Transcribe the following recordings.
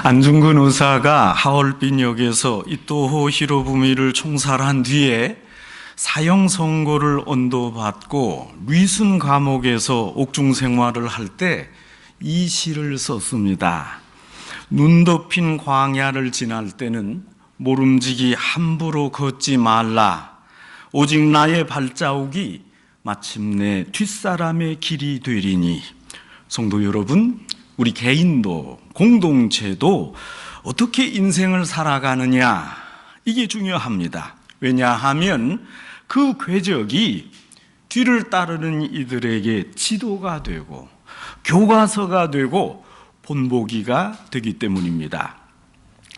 안중근 의사가 하얼빈역에서 이토호 히로부미를 총살한 뒤에 사형 선고를 언도받고 리순 감옥에서 옥중 생활을 할 때 이 시를 썼습니다. 눈 덮인 광야를 지날 때는 모름지기 함부로 걷지 말라. 오직 나의 발자국이 마침내 뒷사람의 길이 되리니. 성도 여러분, 우리 개인도 공동체도 어떻게 인생을 살아가느냐, 이게 중요합니다. 왜냐하면 그 궤적이 뒤를 따르는 이들에게 지도가 되고 교과서가 되고 본보기가 되기 때문입니다.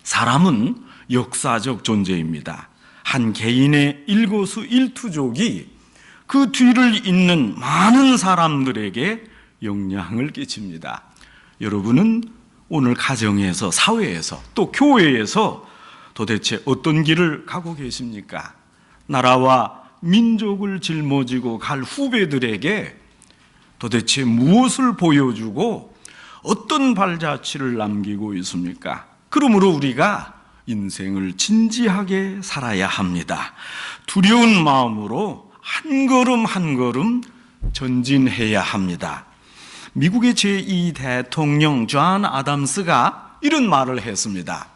사람은 역사적 존재입니다. 한 개인의 일거수일투족이 그 뒤를 잇는 많은 사람들에게 영향을 끼칩니다. 여러분은 오늘 가정에서, 사회에서, 또 교회에서 도대체 어떤 길을 가고 계십니까? 나라와 민족을 짊어지고 갈 후배들에게 도대체 무엇을 보여주고 어떤 발자취를 남기고 있습니까? 그러므로 우리가 인생을 진지하게 살아야 합니다. 두려운 마음으로 한 걸음 한 걸음 전진해야 합니다. 미국의 제2 대통령 존 아담스가 이런 말을 했습니다.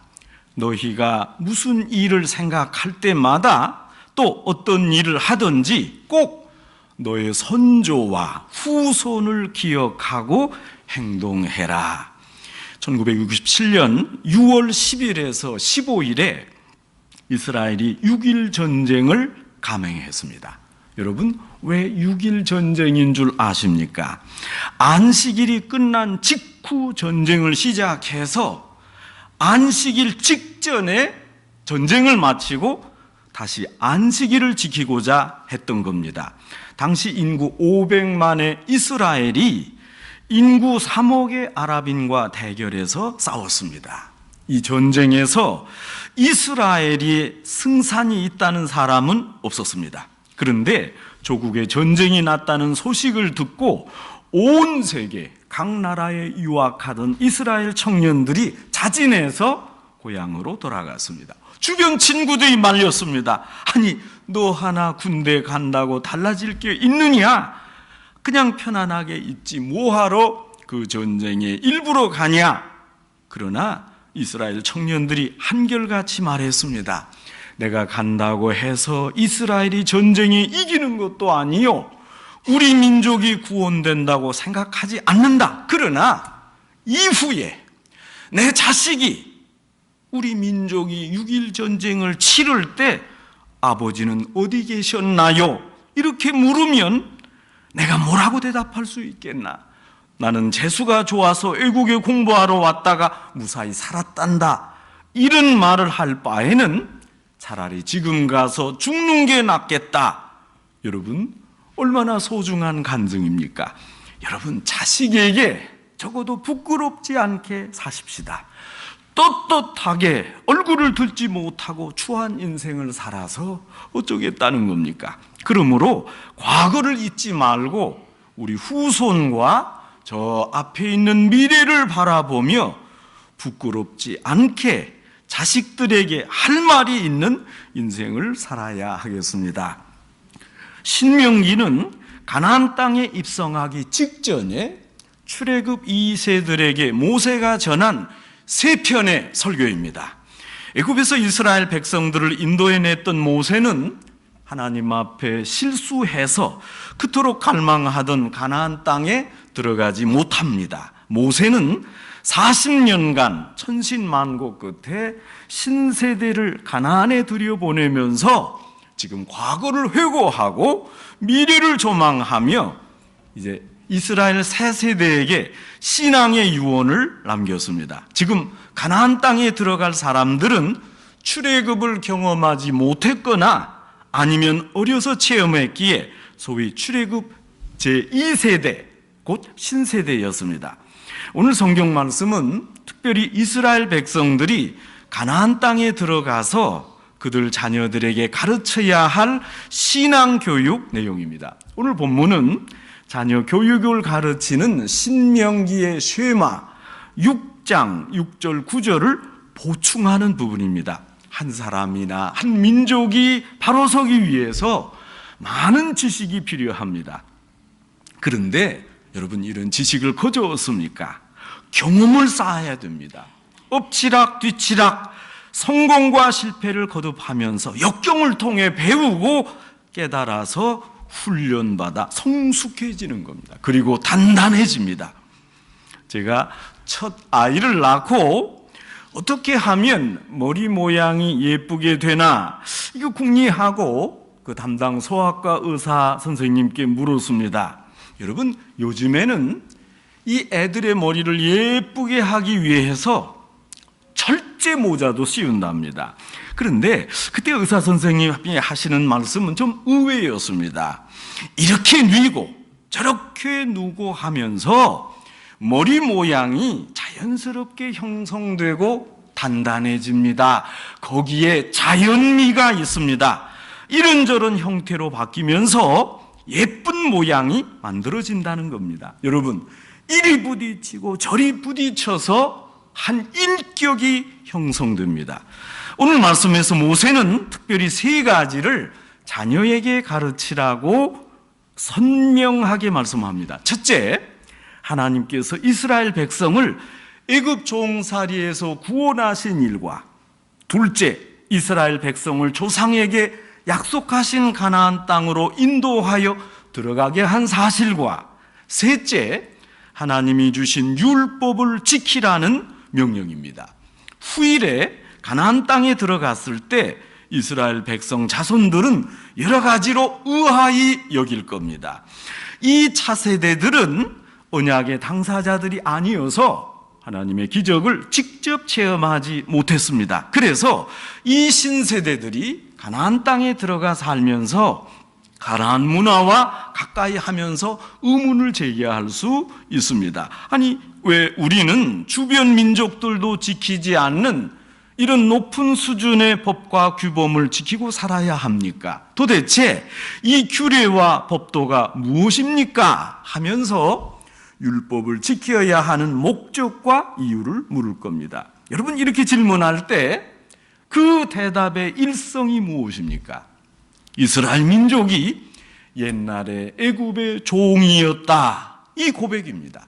너희가 무슨 일을 생각할 때마다 또 어떤 일을 하든지 꼭 너의 선조와 후손을 기억하고 행동해라. 1967년 6월 10일에서 15일에 이스라엘이 6.1 전쟁을 감행했습니다. 여러분, 왜 6.1 전쟁인 줄 아십니까? 안식일이 끝난 직후 전쟁을 시작해서 안식일 직전에 전쟁을 마치고 다시 안식일을 지키고자 했던 겁니다. 당시 인구 500만의 이스라엘이 인구 3억의 아랍인과 대결해서 싸웠습니다. 이 전쟁에서 이스라엘이 승산이 있다는 사람은 없었습니다. 그런데 조국에 전쟁이 났다는 소식을 듣고 온 세계 각 나라에 유학하던 이스라엘 청년들이 자진해서 고향으로 돌아갔습니다. 주변 친구들이 말렸습니다. 아니, 너 하나 군대 간다고 달라질 게 있느냐? 그냥 편안하게 있지 뭐하러 그 전쟁에 일부러 가냐? 그러나 이스라엘 청년들이 한결같이 말했습니다. 내가 간다고 해서 이스라엘이 전쟁에 이기는 것도 아니요, 우리 민족이 구원된다고 생각하지 않는다. 그러나 이후에 내 자식이 우리 민족이 6.1 전쟁을 치를 때 아버지는 어디 계셨나요? 이렇게 물으면 내가 뭐라고 대답할 수 있겠나? 나는 재수가 좋아서 외국에 공부하러 왔다가 무사히 살았단다. 이런 말을 할 바에는 차라리 지금 가서 죽는 게 낫겠다. 여러분, 얼마나 소중한 간증입니까? 여러분, 자식에게 적어도 부끄럽지 않게 사십시다. 떳떳하게 얼굴을 들지 못하고 추한 인생을 살아서 어쩌겠다는 겁니까? 그러므로 과거를 잊지 말고 우리 후손과 저 앞에 있는 미래를 바라보며 부끄럽지 않게 자식들에게 할 말이 있는 인생을 살아야 하겠습니다. 신명기는 가나안 땅에 입성하기 직전에 출애굽 2세들에게 모세가 전한 3편의 설교입니다. 애굽에서 이스라엘 백성들을 인도해냈던 모세는 하나님 앞에 실수해서 그토록 갈망하던 가나안 땅에 들어가지 못합니다. 모세는 40년간 천신만고 끝에 신세대를 가나안에 들여보내면서 지금 과거를 회고하고 미래를 조망하며 이제 이스라엘 새 세대에게 신앙의 유언을 남겼습니다. 지금 가나안 땅에 들어갈 사람들은 출애굽을 경험하지 못했거나 아니면 어려서 체험했기에 소위 출애굽 제2세대, 곧 신세대였습니다. 오늘 성경 말씀은 특별히 이스라엘 백성들이 가나안 땅에 들어가서 그들 자녀들에게 가르쳐야 할 신앙교육 내용입니다. 오늘 본문은 자녀 교육을 가르치는 신명기의 쉐마 6절 10장 6절 9절을 보충하는 부분입니다. 한 사람이나 한 민족이 바로 서기 위해서 많은 지식이 필요합니다. 그런데 여러분, 이런 지식을 거저었습니까? 경험을 쌓아야 됩니다. 엎치락 뒤치락 성공과 실패를 거듭하면서 역경을 통해 배우고 깨달아서 훈련받아 성숙해지는 겁니다. 그리고 단단해집니다. 제가 첫 아이를 낳고 어떻게 하면 머리 모양이 예쁘게 되나 이거 궁리하고 그 담당 소아과 의사 선생님께 물었습니다. 여러분, 요즘에는 이 애들의 머리를 예쁘게 하기 위해서 철제 모자도 씌운답니다. 그런데 그때 의사 선생님이 하시는 말씀은 좀 의외였습니다. 이렇게 뉘고 저렇게 누고 하면서 머리 모양이 자연스럽게 형성되고 단단해집니다. 거기에 자연미가 있습니다. 이런저런 형태로 바뀌면서 예쁜 모양이 만들어진다는 겁니다. 여러분, 이리 부딪히고 저리 부딪혀서 한 인격이 형성됩니다. 오늘 말씀에서 모세는 특별히 세 가지를 자녀에게 가르치라고 선명하게 말씀합니다. 첫째, 하나님께서 이스라엘 백성을 애굽 종살이에서 구원하신 일과, 둘째, 이스라엘 백성을 조상에게 약속하신 가나안 땅으로 인도하여 들어가게 한 사실과, 셋째, 하나님이 주신 율법을 지키라는 명령입니다. 후일에 가나안 땅에 들어갔을 때 이스라엘 백성 자손들은 여러 가지로 의아히 여길 겁니다. 이 차세대들은 언약의 당사자들이 아니어서 하나님의 기적을 직접 체험하지 못했습니다. 그래서 이 신세대들이 가나안 땅에 들어가 살면서 가나안 문화와 가까이 하면서 의문을 제기할 수 있습니다. 아니, 왜 우리는 주변 민족들도 지키지 않는 이런 높은 수준의 법과 규범을 지키고 살아야 합니까? 도대체 이 규례와 법도가 무엇입니까? 하면서 율법을 지켜야 하는 목적과 이유를 물을 겁니다. 여러분, 이렇게 질문할 때 그 대답의 일성이 무엇입니까? 이스라엘 민족이 옛날에 애굽의 종이었다, 이 고백입니다.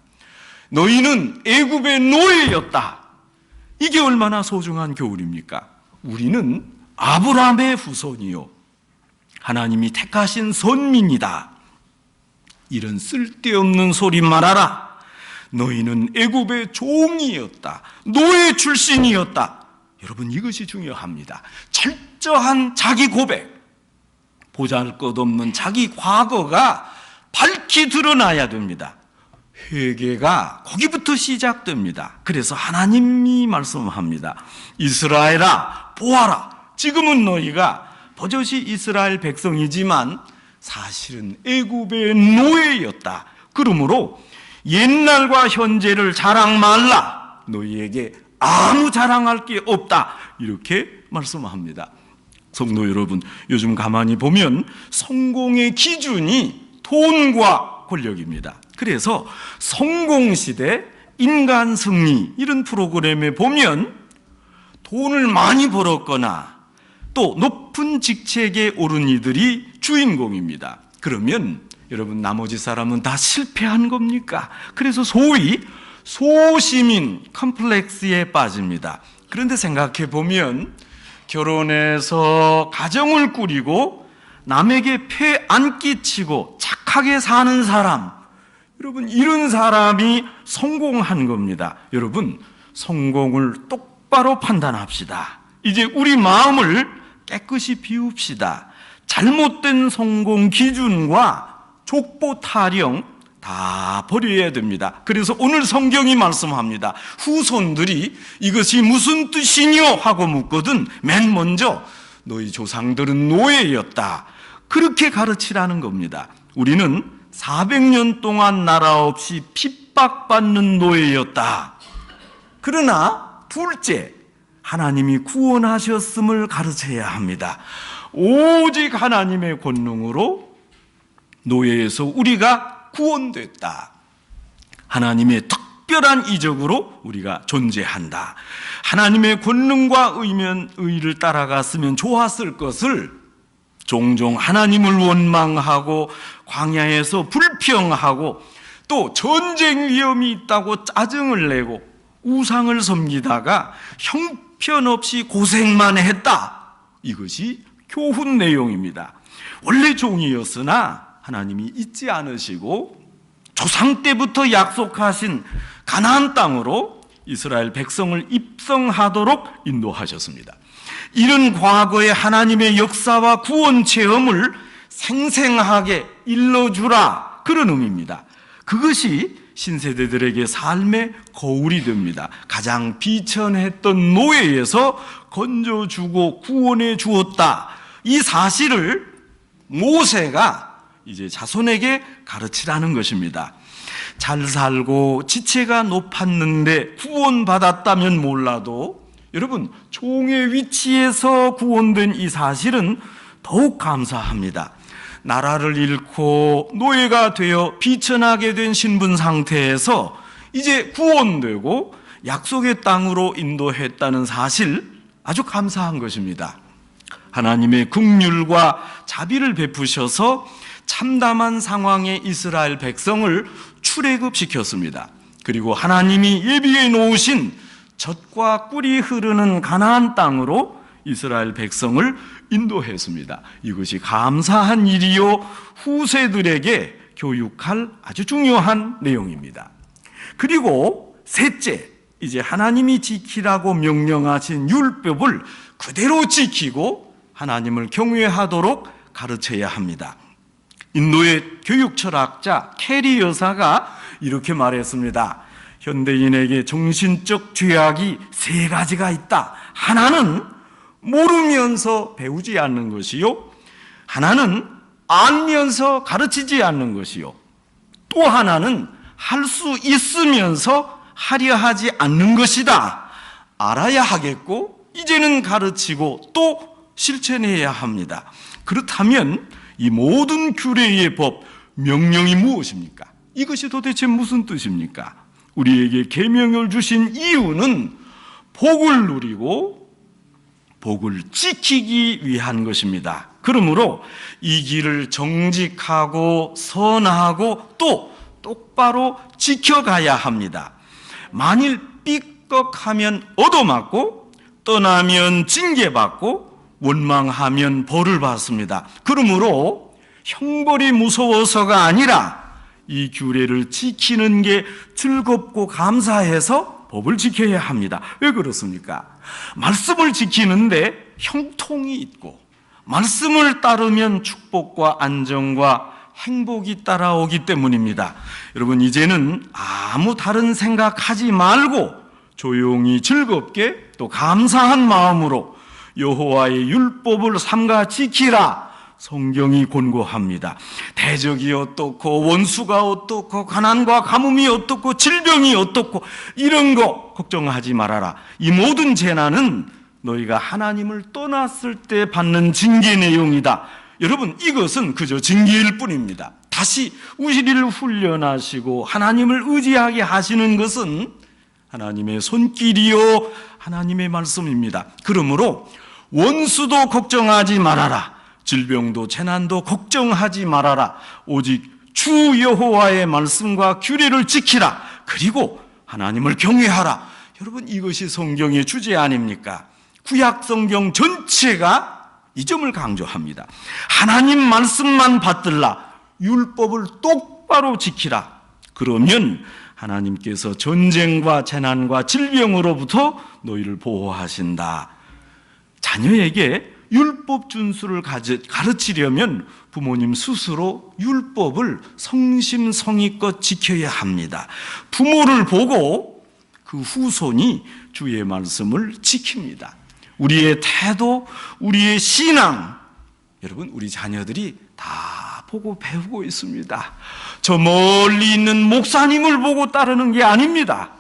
너희는 애굽의 노예였다. 이게 얼마나 소중한 교훈입니까? 우리는 아브라함의 후손이요, 하나님이 택하신 선민이다. 이런 쓸데없는 소리 말아라. 너희는 애굽의 종이었다, 노예 출신이었다. 여러분, 이것이 중요합니다. 철저한 자기 고백, 보잘것없는 자기 과거가 밝히 드러나야 됩니다. 회개가 거기부터 시작됩니다. 그래서 하나님이 말씀합니다. 이스라엘아, 보아라. 지금은 너희가 버젓이 이스라엘 백성이지만 사실은 애굽의 노예였다. 그러므로 옛날과 현재를 자랑 말라. 너희에게 아무 자랑할 게 없다. 이렇게 말씀합니다. 성도 여러분, 요즘 가만히 보면 성공의 기준이 돈과 권력입니다. 그래서 성공시대, 인간승리 이런 프로그램에 보면 돈을 많이 벌었거나 또 높은 직책에 오른 이들이 주인공입니다. 그러면 여러분, 나머지 사람은 다 실패한 겁니까? 그래서 소위 소시민 컴플렉스에 빠집니다. 그런데 생각해 보면 결혼해서 가정을 꾸리고 남에게 폐 안 끼치고 착하게 사는 사람, 여러분, 이런 사람이 성공한 겁니다. 여러분, 성공을 똑바로 판단합시다. 이제 우리 마음을 깨끗이 비웁시다. 잘못된 성공 기준과 족보 타령 다 버려야 됩니다. 그래서 오늘 성경이 말씀합니다. 후손들이 이것이 무슨 뜻이뇨 하고 묻거든 맨 먼저 너희 조상들은 노예였다, 그렇게 가르치라는 겁니다. 우리는 400년 동안 나라 없이 핍박받는 노예였다. 그러나 둘째, 하나님이 구원하셨음을 가르쳐야 합니다. 오직 하나님의 권능으로 노예에서 우리가 구원됐다. 하나님의 특별한 이적으로 우리가 존재한다. 하나님의 권능과 의를 따라갔으면 좋았을 것을 종종 하나님을 원망하고 광야에서 불평하고 또 전쟁 위험이 있다고 짜증을 내고 우상을 섬기다가 형편없이 고생만 했다. 이것이 교훈 내용입니다. 원래 종이었으나 하나님이 잊지 않으시고 조상 때부터 약속하신 가나안 땅으로 이스라엘 백성을 입성하도록 인도하셨습니다. 이런 과거의 하나님의 역사와 구원 체험을 생생하게 일러주라, 그런 의미입니다. 그것이 신세대들에게 삶의 거울이 됩니다. 가장 비천했던 노예에서 건져주고 구원해 주었다. 이 사실을 모세가 이제 자손에게 가르치라는 것입니다. 잘 살고 지체가 높았는데 구원받았다면 몰라도 여러분, 종의 위치에서 구원된 이 사실은 더욱 감사합니다. 나라를 잃고 노예가 되어 비천하게 된 신분 상태에서 이제 구원되고 약속의 땅으로 인도했다는 사실, 아주 감사한 것입니다. 하나님의 긍휼과 자비를 베푸셔서 참담한 상황의 이스라엘 백성을 출애굽시켰습니다. 그리고 하나님이 예비해 놓으신 젖과 꿀이 흐르는 가나안 땅으로 이스라엘 백성을 인도했습니다. 이것이 감사한 일이요 후세들에게 교육할 아주 중요한 내용입니다. 그리고 셋째, 이제 하나님이 지키라고 명령하신 율법을 그대로 지키고 하나님을 경외하도록 가르쳐야 합니다. 인도의 교육 철학자 캐리 여사가 이렇게 말했습니다. 현대인에게 정신적 죄악이 세 가지가 있다. 하나는 모르면서 배우지 않는 것이요, 하나는 알면서 가르치지 않는 것이요, 또 하나는 할 수 있으면서 하려 하지 않는 것이다. 알아야 하겠고 이제는 가르치고 또 실천해야 합니다. 그렇다면 이 모든 규례의 법, 명령이 무엇입니까? 이것이 도대체 무슨 뜻입니까? 우리에게 계명을 주신 이유는 복을 누리고 복을 지키기 위한 것입니다. 그러므로 이 길을 정직하고 선하고 또 똑바로 지켜가야 합니다. 만일 삐걱하면 얻어맞고 떠나면 징계받고 원망하면 벌을 받습니다. 그러므로 형벌이 무서워서가 아니라 이 규례를 지키는 게 즐겁고 감사해서 법을 지켜야 합니다. 왜 그렇습니까? 말씀을 지키는데 형통이 있고 말씀을 따르면 축복과 안정과 행복이 따라오기 때문입니다. 여러분, 이제는 아무 다른 생각하지 말고 조용히 즐겁게 또 감사한 마음으로 여호와의 율법을 삼가 지키라. 성경이 권고합니다. 대적이 어떻고 원수가 어떻고 가난과 가뭄이 어떻고 질병이 어떻고 이런 거 걱정하지 말아라. 이 모든 재난은 너희가 하나님을 떠났을 때 받는 징계 내용이다. 여러분, 이것은 그저 징계일 뿐입니다. 다시 우리를 훈련하시고 하나님을 의지하게 하시는 것은 하나님의 손길이요 하나님의 말씀입니다. 그러므로 원수도 걱정하지 말아라. 질병도 재난도 걱정하지 말아라. 오직 주 여호와의 말씀과 규례를 지키라. 그리고 하나님을 경외하라. 여러분, 이것이 성경의 주제 아닙니까? 구약 성경 전체가 이 점을 강조합니다. 하나님 말씀만 받들라. 율법을 똑바로 지키라. 그러면 하나님께서 전쟁과 재난과 질병으로부터 너희를 보호하신다. 자녀에게 율법 준수를 가르치려면 부모님 스스로 율법을 성심성의껏 지켜야 합니다. 부모를 보고 그 후손이 주의 말씀을 지킵니다. 우리의 태도, 우리의 신앙, 여러분, 우리 자녀들이 다 보고 배우고 있습니다. 저 멀리 있는 목사님을 보고 따르는 게 아닙니다.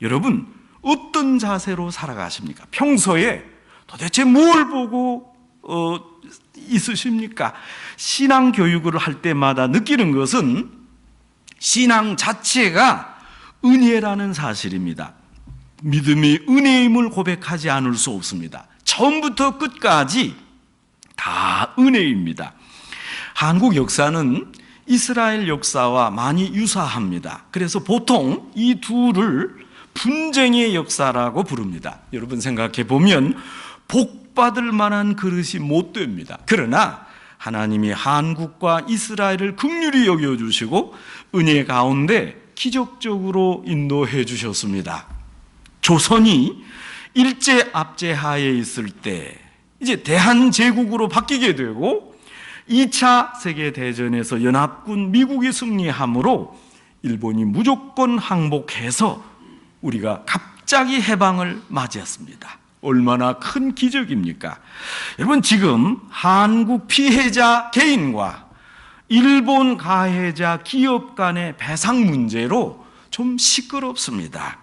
여러분, 어떤 자세로 살아가십니까? 평소에 도대체 뭘 보고 있으십니까? 신앙 교육을 할 때마다 느끼는 것은 신앙 자체가 은혜라는 사실입니다. 믿음이 은혜임을 고백하지 않을 수 없습니다. 처음부터 끝까지 다 은혜입니다. 한국 역사는 이스라엘 역사와 많이 유사합니다. 그래서 보통 이 둘을 분쟁의 역사라고 부릅니다. 여러분 생각해 보면 복받을 만한 그릇이 못 됩니다. 그러나 하나님이 한국과 이스라엘을 긍휼히 여겨주시고 은혜 가운데 기적적으로 인도해 주셨습니다. 조선이 일제 압제하에 있을 때 이제 대한제국으로 바뀌게 되고 2차 세계대전에서 연합군 미국이 승리함으로 일본이 무조건 항복해서 우리가 갑자기 해방을 맞이했습니다. 얼마나 큰 기적입니까? 여러분, 지금 한국 피해자 개인과 일본 가해자 기업 간의 배상 문제로 좀 시끄럽습니다.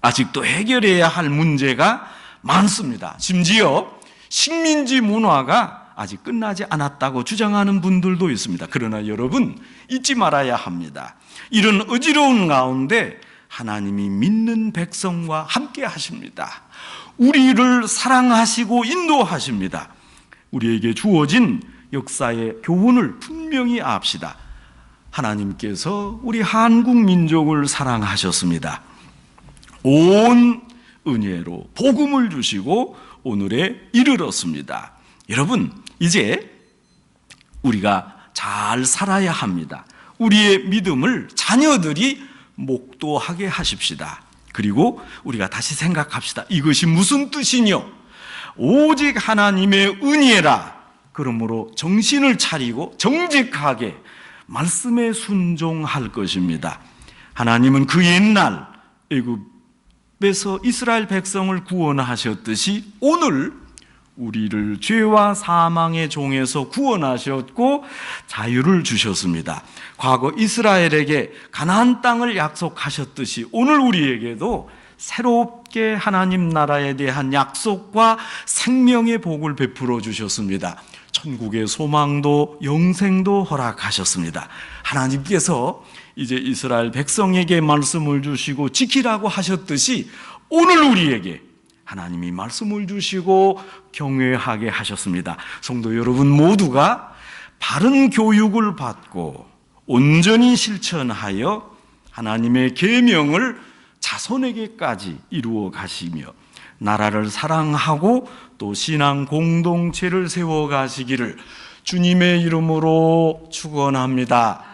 아직도 해결해야 할 문제가 많습니다. 심지어 식민지 문화가 아직 끝나지 않았다고 주장하는 분들도 있습니다. 그러나 여러분, 잊지 말아야 합니다. 이런 어지러운 가운데 하나님이 믿는 백성과 함께 하십니다. 우리를 사랑하시고 인도하십니다. 우리에게 주어진 역사의 교훈을 분명히 압시다. 하나님께서 우리 한국 민족을 사랑하셨습니다. 온 은혜로 복음을 주시고 오늘에 이르렀습니다. 여러분, 이제 우리가 잘 살아야 합니다. 우리의 믿음을 자녀들이 목도하게 하십시다. 그리고 우리가 다시 생각합시다. 이것이 무슨 뜻이뇨? 오직 하나님의 은혜라. 그러므로 정신을 차리고 정직하게 말씀에 순종할 것입니다. 하나님은 그 옛날 애굽에서 이스라엘 백성을 구원하셨듯이 오늘 우리를 죄와 사망의 종에서 구원하셨고 자유를 주셨습니다. 과거 이스라엘에게 가나안 땅을 약속하셨듯이 오늘 우리에게도 새롭게 하나님 나라에 대한 약속과 생명의 복을 베풀어 주셨습니다. 천국의 소망도 영생도 허락하셨습니다. 하나님께서 이제 이스라엘 백성에게 말씀을 주시고 지키라고 하셨듯이 오늘 우리에게 하나님이 말씀을 주시고 경외하게 하셨습니다. 성도 여러분 모두가 바른 교육을 받고 온전히 실천하여 하나님의 계명을 자손에게까지 이루어 가시며 나라를 사랑하고 또 신앙 공동체를 세워 가시기를 주님의 이름으로 축원합니다.